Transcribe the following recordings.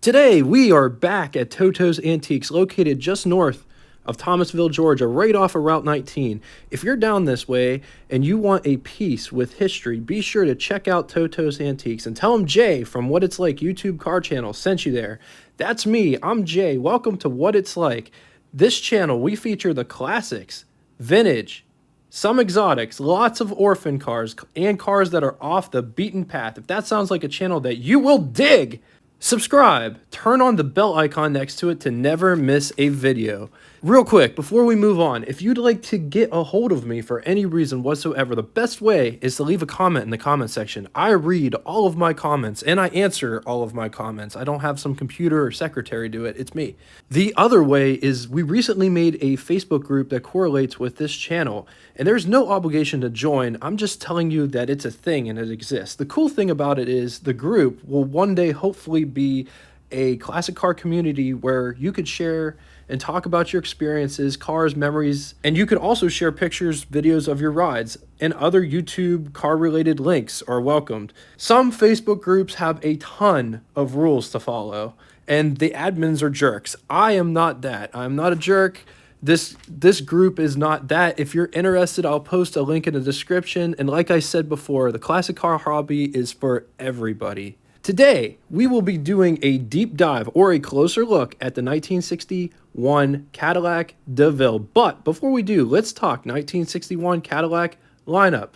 Today, we are back at Totos Antiques, located just north of Thomasville, Georgia, right off of Route 19. If you're down this way and you want a piece with history, be sure to check out Totos Antiques and tell them Jay from What It's Like YouTube car channel sent you there. That's me. I'm Jay. Welcome to What It's Like. This channel, we feature the classics, vintage, some exotics, lots of orphan cars, and cars that are off the beaten path. If that sounds like a channel that you will dig, subscribe, turn on the bell icon next to it to never miss a video. Real quick, before we move on, if you'd like to get a hold of me for any reason whatsoever, the best way is to leave a comment in the comment section. I read all of my comments and I answer all of my comments. I don't have some computer or secretary do it, it's me. The other way is we recently made a Facebook group that correlates with this channel, and there's no obligation to join. I'm just telling you that it's a thing and it exists. The cool thing about it is the group will one day hopefully be a classic car community where you could share and talk about your experiences, cars, memories, and you could also share pictures, videos of your rides, and other YouTube car-related links are welcomed. Some Facebook groups have a ton of rules to follow, and the admins are jerks. I am not that. I'm not a jerk. This group is not that. If you're interested, I'll post a link in the description, and like I said before, the classic car hobby is for everybody. Today, we will be doing a deep dive or a closer look at the 1961 Cadillac Deville. But before we do, let's talk 1961 Cadillac lineup.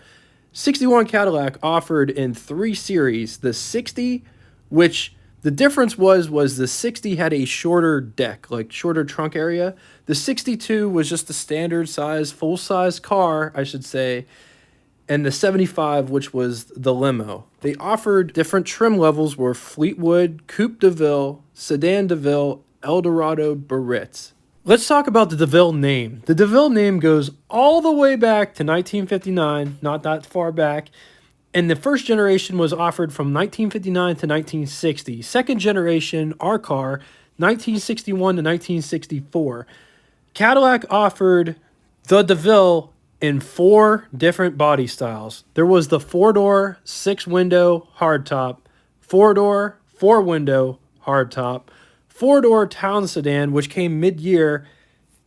61 Cadillac offered in 3 series. The 60, which the difference was the 60 had a shorter deck, like shorter trunk area. The 62 was just a standard size, full-size car, I should say. And the 75, which was the limo. They offered different trim levels were Fleetwood, Coupe Deville, Sedan Deville, Eldorado, Barrettes. Let's talk about the Deville name. The Deville name goes all the way back to 1959, not that far back. And the first generation was offered from 1959 to 1960. Second generation, our car, 1961 to 1964. Cadillac offered the Deville in 4 different body styles. There was the 4-door, 6-window hardtop, 4-door, 4-window hardtop, 4-door town sedan, which came mid-year,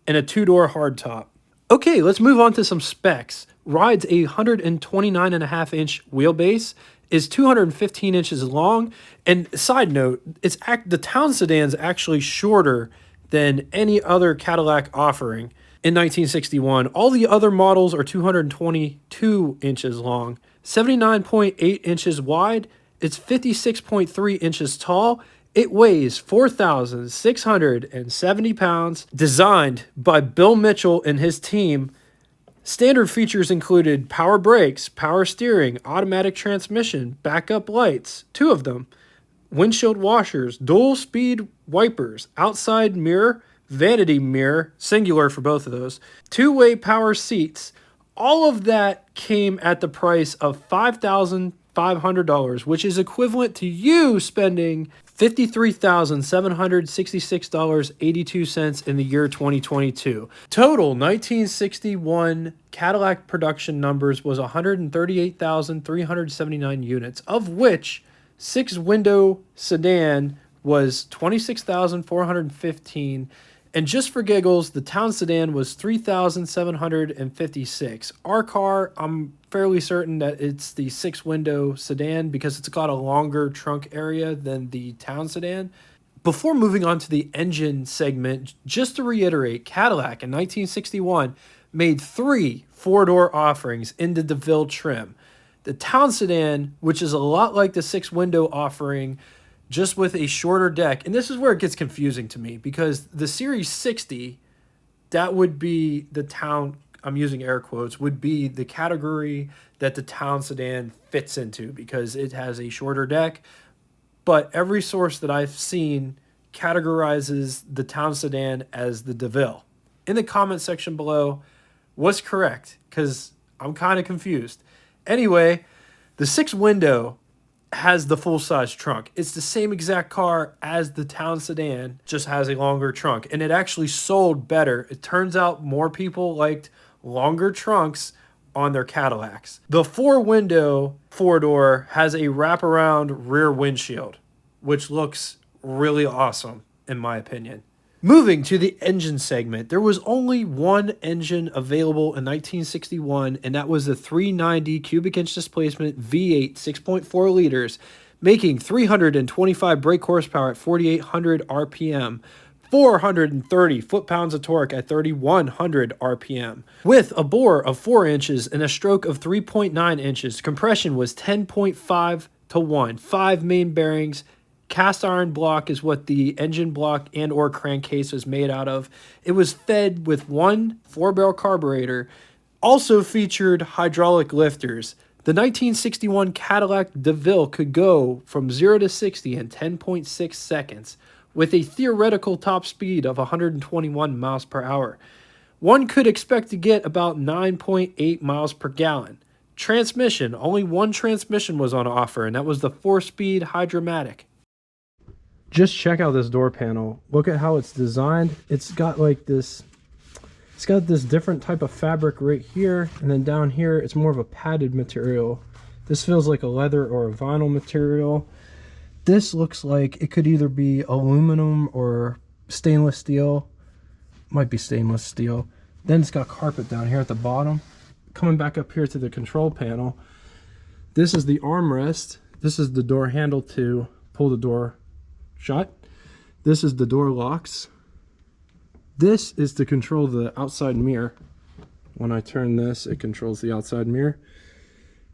and a 2-door hardtop. Okay, let's move on to some specs. Rides a 129.5-inch wheelbase, is 215 inches long, and side note, the town sedan is actually shorter than any other Cadillac offering. In 1961, all the other models are 222 inches long, 79.8 inches wide, it's 56.3 inches tall, it weighs 4,670 pounds, designed by Bill Mitchell and his team. Standard features included power brakes, power steering, automatic transmission, backup lights, 2 of them, windshield washers, dual speed wipers, outside mirror, vanity mirror, singular for both of those, 2-way power seats. All of that came at the price of $5,500, which is equivalent to you spending $53,766.82 in the year 2022. Total 1961 Cadillac production numbers was 138,379 units, of which 6-window sedan was 26,415. And just for giggles, the town sedan was 3,756. Our car, I'm fairly certain that it's the 6-window sedan because it's got a longer trunk area than the town sedan. Before moving on to the engine segment, just to reiterate, Cadillac in 1961 made 3 4-door offerings in the Deville trim. The town sedan, which is a lot like the 6-window offering, just with a shorter deck. And this is where it gets confusing to me because the Series 60, that would be the town, I'm using air quotes, would be the category that the town sedan fits into because it has a shorter deck. But every source that I've seen categorizes the town sedan as the Deville. In the comment section below, what's correct? Because I'm kind of confused. Anyway, the 6-window has the full-size trunk. It's the same exact car as the town sedan, just has a longer trunk, and it actually sold better. It turns out more people liked longer trunks on their Cadillacs. The 4-window 4-door has a wraparound rear windshield, which looks really awesome, in my opinion. Moving to the engine segment, there was only one engine available in 1961, and that was the 390 cubic inch displacement V8 6.4 liters, making 325 brake horsepower at 4,800 RPM, 430 foot-pounds of torque at 3,100 RPM. With a bore of 4 inches and a stroke of 3.9 inches, compression was 10.5 to 1, 5 main bearings. Cast iron block is what the engine block and or crankcase was made out of. It was fed with one 4-barrel carburetor, also featured hydraulic lifters. The 1961 Cadillac Deville could go from 0 to 60 in 10.6 seconds with a theoretical top speed of 121 miles per hour. One could expect to get about 9.8 miles per gallon. Transmission, only one transmission was on offer, and that was the 4-speed Hydromatic. Just check out this door panel. Look at how it's designed. It's got like this, it's got this different type of fabric right here, and then down here it's more of a padded material. This feels like a leather or a vinyl material. This looks like it could either be aluminum or stainless steel. Might be stainless steel. Then it's got carpet down here at the bottom. Coming back up here to the control panel, this is the armrest. This is the door handle to pull the door shut. This is the door locks. This is to control the outside mirror. When I turn this, it controls the outside mirror.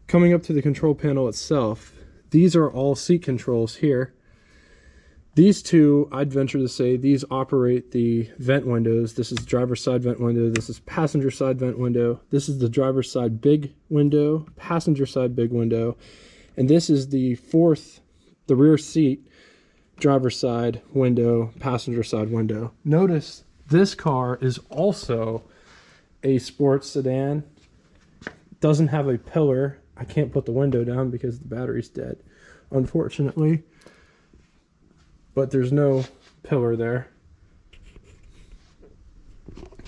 Coming up to the control panel itself, these are all seat controls here. These two, I'd venture to say, these operate the vent windows. This is driver's side vent window. This is passenger side vent window. This is the driver's side big window, passenger side big window. And this is the rear seat, driver's side window, passenger side window. Notice this car is also a sports sedan. Doesn't have a pillar. I can't put the window down because the battery's dead, unfortunately. But there's no pillar there.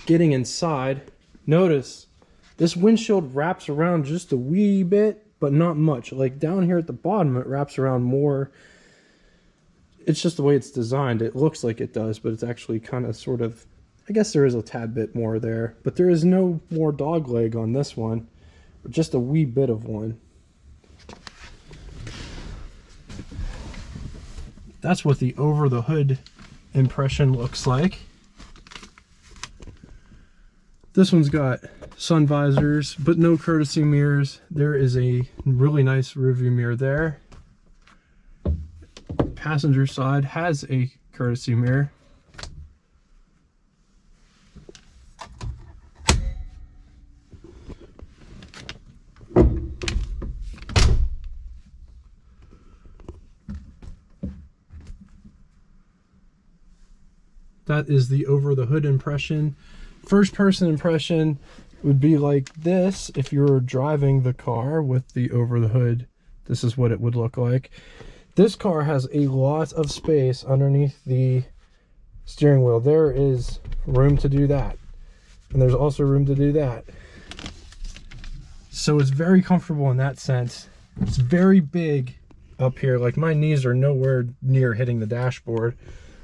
Getting inside, notice this windshield wraps around just a wee bit, but not much. Like down here at the bottom, it wraps around more. It's just the way it's designed. It looks like it does, but it's actually kind of sort of, I guess there is a tad bit more there, but there is no more dog leg on this one, just a wee bit of one. That's what the over the hood impression looks like. This one's got sun visors, but no courtesy mirrors. There is a really nice rearview mirror there. Passenger side has a courtesy mirror. That is the over the hood impression. First person impression would be like this. If you were driving the car with the over the hood, this is what it would look like. This car has a lot of space underneath the steering wheel. There is room to do that. And there's also room to do that. So it's very comfortable in that sense. It's very big up here. Like my knees are nowhere near hitting the dashboard.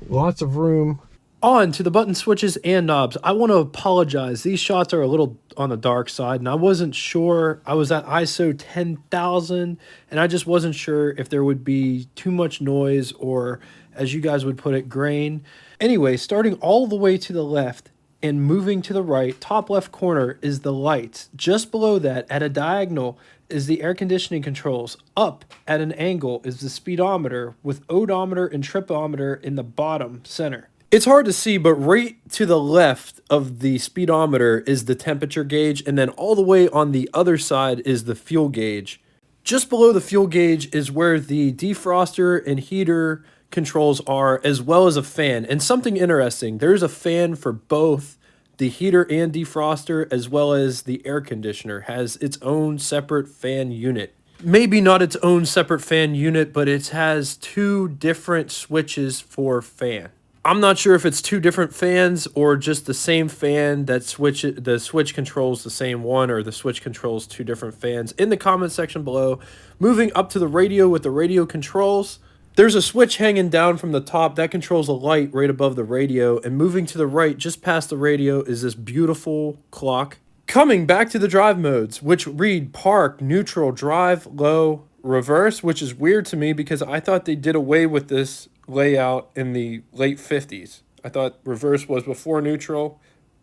Lots of room. On to the button switches and knobs. I want to apologize. These shots are a little on the dark side, and I wasn't sure. I was at ISO 10,000, and I just wasn't sure if there would be too much noise or, as you guys would put it, grain. Anyway, starting all the way to the left and moving to the right, top left corner is the lights. Just below that, at a diagonal, is the air conditioning controls. Up at an angle is the speedometer with odometer and tripometer in the bottom center. It's hard to see, but right to the left of the speedometer is the temperature gauge, and then all the way on the other side is the fuel gauge. Just below the fuel gauge is where the defroster and heater controls are, as well as a fan. And something interesting, there's a fan for both the heater and defroster, as well as the air conditioner has its own separate fan unit. Maybe not its own separate fan unit, but it has two different switches for fan. I'm not sure if it's two different fans or just the same fan that the switch controls the same one, or the switch controls two different fans. In the comment section below. Moving up to the radio with the radio controls. There's a switch hanging down from the top that controls a light right above the radio, and moving to the right just past the radio is this beautiful clock. Coming back to the drive modes, which read park, neutral, drive, low, reverse, which is weird to me because I thought they did away with this layout in the late 50s. I thought reverse was before neutral.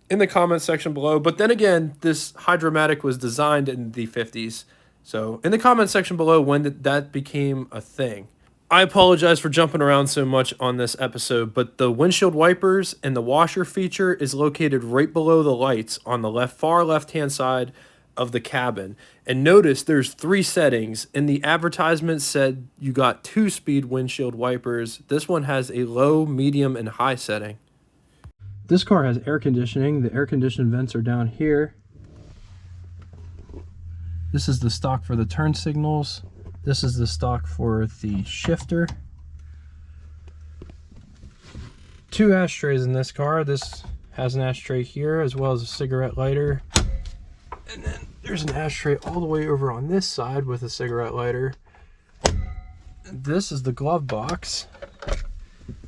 In the comment section below, but then again, this Hydromatic was designed in the 50s. So in the comment section below when that became a thing. I apologize for jumping around so much on this episode, but the windshield wipers and the washer feature is located right below the lights on the far left-hand side of the cabin. And notice there's 3 settings. And the advertisement said you got 2-speed windshield wipers. This one has a low, medium, and high setting. This car has air conditioning. The air conditioned vents are down here. This is the stock for the turn signals. This is the stock for the shifter. 2 ashtrays in this car. This has an ashtray here as well as a cigarette lighter. And then there's an ashtray all the way over on this side with a cigarette lighter. This is the glove box.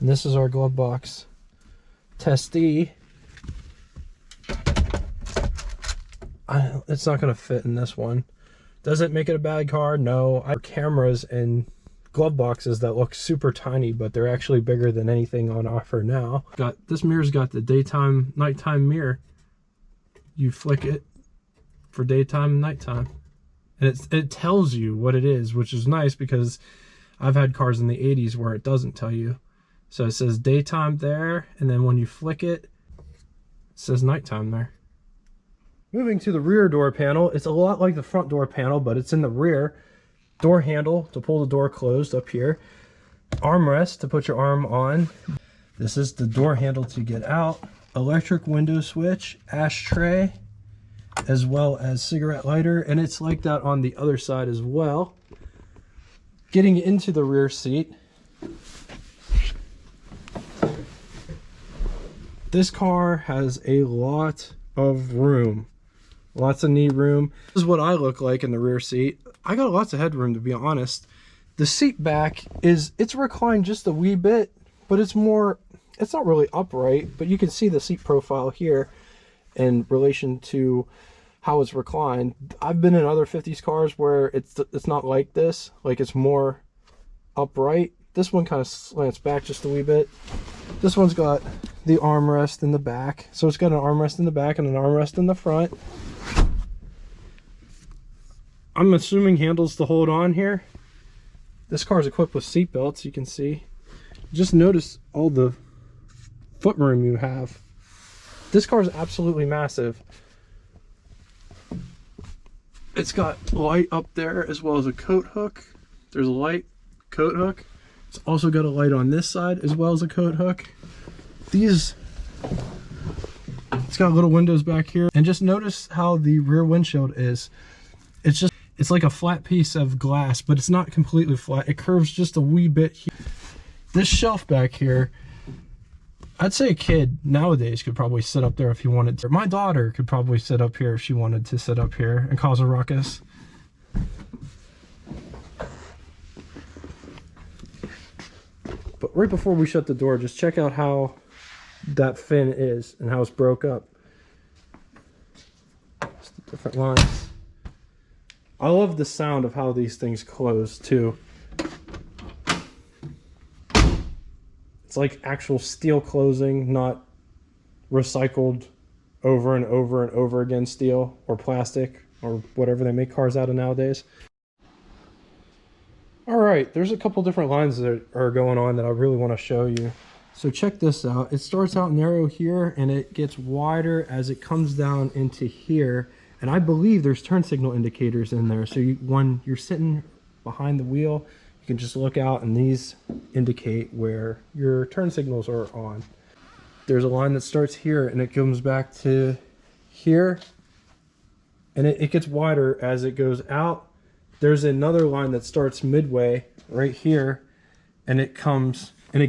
And this is our glove box testee. It's not going to fit in this one. Does it make it a bad car? No. I have cameras and glove boxes that look super tiny, but they're actually bigger than anything on offer now. This mirror's got the daytime, nighttime mirror. You flick it for daytime and nighttime, and it tells you what it is, which is nice because I've had cars in the 80s where it doesn't tell you. So it says daytime there, and then when you flick it, it says nighttime there. Moving to the rear door panel, it's a lot like the front door panel, but it's in the rear. Door handle to pull the door closed up here. Armrest to put your arm on. This is the door handle to get out. Electric window switch, ashtray, as well as cigarette lighter, and it's like that on the other side as well. Getting into the rear seat. This car has a lot of room. Lots of knee room. This is what I look like in the rear seat. I got lots of headroom, to be honest. The seat back it's reclined just a wee bit, but it's not really upright, but you can see the seat profile here in relation to how it's reclined. I've been in other 50s cars where it's not like this, like it's more upright. This one kind of slants back just a wee bit. This one's got the armrest in the back, so it's got an armrest in the back and an armrest in the front. I'm assuming handles to hold on here. This car is equipped with seat belts, you can see. Just notice all the foot room you have. This car is absolutely massive. It's got light up there as well as a coat hook. There's a light coat hook. It's also got a light on this side as well as a coat hook. It's got little windows back here. And just notice how the rear windshield is. It's like a flat piece of glass, but it's not completely flat. It curves just a wee bit here. This shelf back here, I'd say a kid nowadays could probably sit up there if he wanted to. My daughter could probably sit up here if she wanted to sit up here and cause a ruckus. But right before we shut the door, just check out how that fin is and how it's broke up. Just the different lines. I love the sound of how these things close too. It's like actual steel closing, not recycled over and over and over again steel or plastic or whatever they make cars out of nowadays. All right, there's a couple different lines that are going on that I really want to show you. So check this out. It starts out narrow here and it gets wider as it comes down into here. And I believe there's turn signal indicators in there. So when you're sitting behind the wheel, you can just look out and these indicate where your turn signals are on. There's a line that starts here and it comes back to here. And it gets wider as it goes out. There's another line that starts midway right here. And it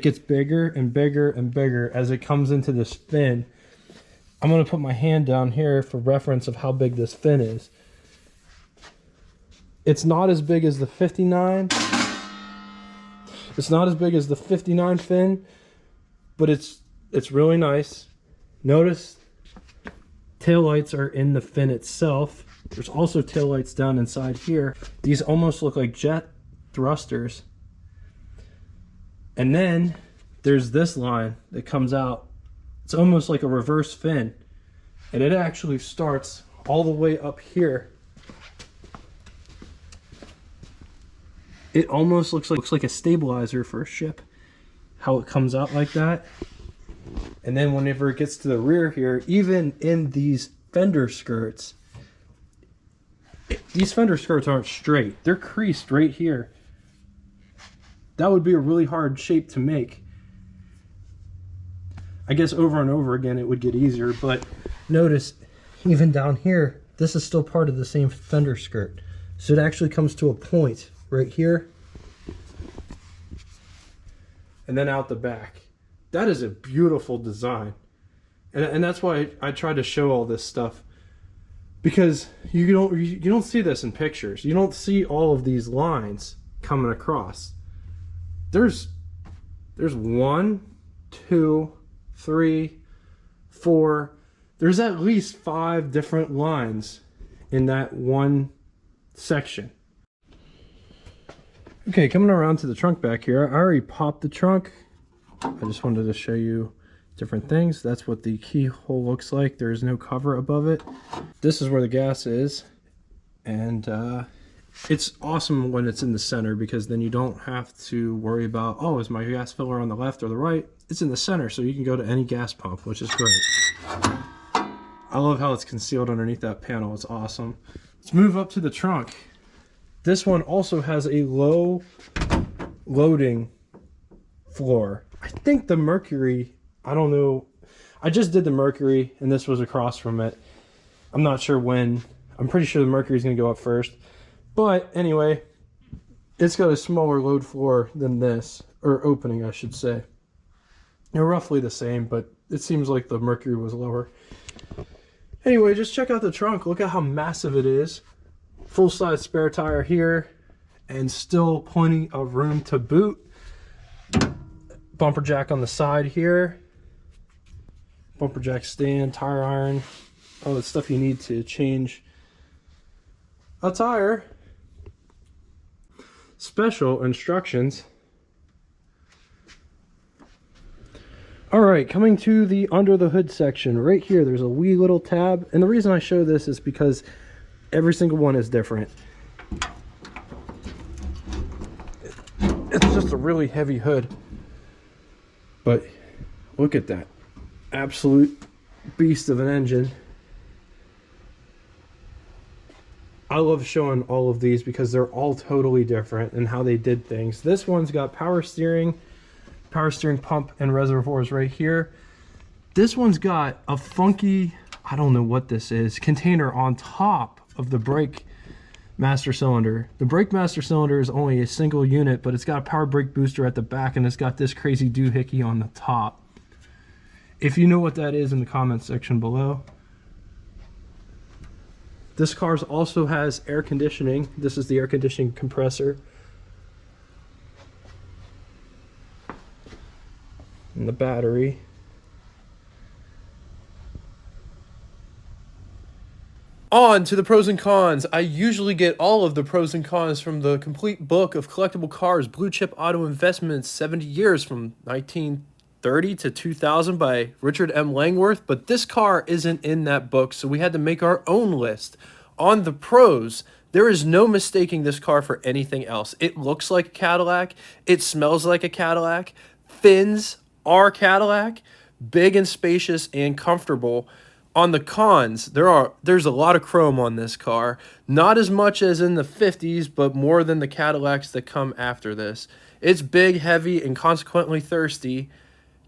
gets bigger and bigger and bigger as it comes into this fin. I'm going to put my hand down here for reference of how big this fin is. It's not as big as the 59. It's not as big as the 59 fin, but it's really nice. Notice taillights are in the fin itself. There's also taillights down inside here. These almost look like jet thrusters. And then there's this line that comes out. It's almost like a reverse fin. And it actually starts all the way up here. It almost looks like a stabilizer for a ship. How it comes out like that. And then whenever it gets to the rear here, even in these fender skirts, these fender skirts aren't straight. They're creased right here. That would be a really hard shape to make. I guess over and over again it would get easier, but notice even down here, this is still part of the same fender skirt. So it actually comes to a point right here and then out the back. That is a beautiful design. And that's why I tried to show all this stuff, because you don't see this in pictures. You don't see all of these lines coming across. There's 1, 2, 3, 4. There's at least 5 different lines in that one section. Okay, coming around to the trunk back here, I already popped the trunk. I just wanted to show you different things. That's what the keyhole looks like. There is no cover above it. This is where the gas is, and it's awesome when it's in the center, because then you don't have to worry about, oh, is my gas filler on the left or the right? It's in the center, so you can go to any gas pump, which is great. I love how it's concealed underneath that panel. It's awesome. Let's move up to the trunk. This one also has a low loading floor. I think the Mercury, I don't know. I just did the Mercury and this was across from it. I'm not sure when. I'm pretty sure the Mercury is going to go up first. But anyway, it's got a smaller load floor than this, or opening I should say. They're roughly the same, but it seems like the Mercury was lower. Anyway, just check out the trunk. Look at how massive it is. Full-size spare tire here, and still plenty of room to boot. Bumper jack on the side here. Bumper jack stand, tire iron, all the stuff you need to change a tire. Special instructions. Alright, coming to the under the hood section. Right here, there's a wee little tab. And the reason I show this is because every single one is different. It's just a really heavy hood. But look at that. Absolute beast of an engine. I love showing all of these because they're all totally different in how they did things. This one's got power steering pump and reservoirs right here. This one's got a funky, I don't know what this is, container on top of the brake master cylinder. The brake master cylinder is only a single unit, but it's got a power brake booster at the back, and it's got this crazy doohickey on the top. If you know what that is, in the comments section below. This car also has air conditioning. This is the air conditioning compressor. And the battery. On to the pros and cons. I usually get all of the pros and cons from the complete book of collectible cars, Blue Chip Auto Investments, 70 years from 1930 to 2000 by Richard M. Langworth. But this car isn't in that book, so we had to make our own list. On the pros, there is no mistaking this car for anything else. It looks like a Cadillac. It smells like a Cadillac. Fins are Cadillac. Big and spacious and comfortable. On the cons, there's a lot of chrome on this car. Not as much as in the 50s, but more than the Cadillacs that come after this. It's big, heavy, and consequently thirsty.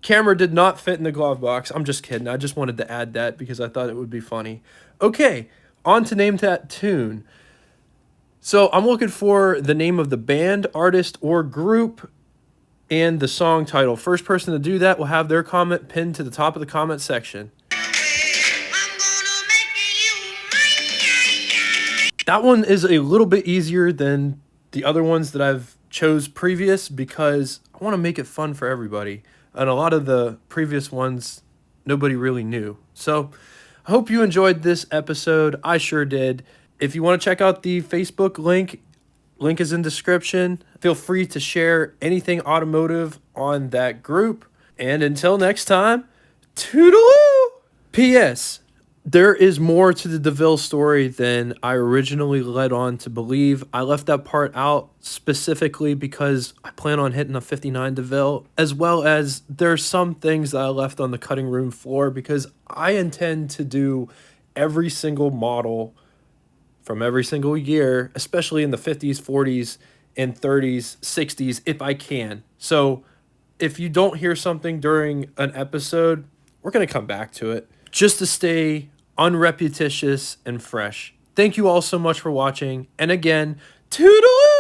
Camera did not fit in the glove box. I'm just kidding. I just wanted to add that because I thought it would be funny. Okay, on to Name That Tune. So I'm looking for the name of the band, artist, or group, and the song title. First person to do that will have their comment pinned to the top of the comment section. That one is a little bit easier than the other ones that I've chose previous because I want to make it fun for everybody. And a lot of the previous ones, nobody really knew. So I hope you enjoyed this episode. I sure did. If you want to check out the Facebook link is in description. Feel free to share anything automotive on that group. And until next time, toodaloo! P.S. There is more to the Deville story than I originally led on to believe. I left that part out specifically because I plan on hitting a 59 Deville, as well as there's some things that I left on the cutting room floor because I intend to do every single model from every single year, especially in the 50s, 40s, and 30s, 60s, if I can. So if you don't hear something during an episode, we're going to come back to it just to stay unrepetitious and fresh. Thank you all so much for watching. And again, toodaloo!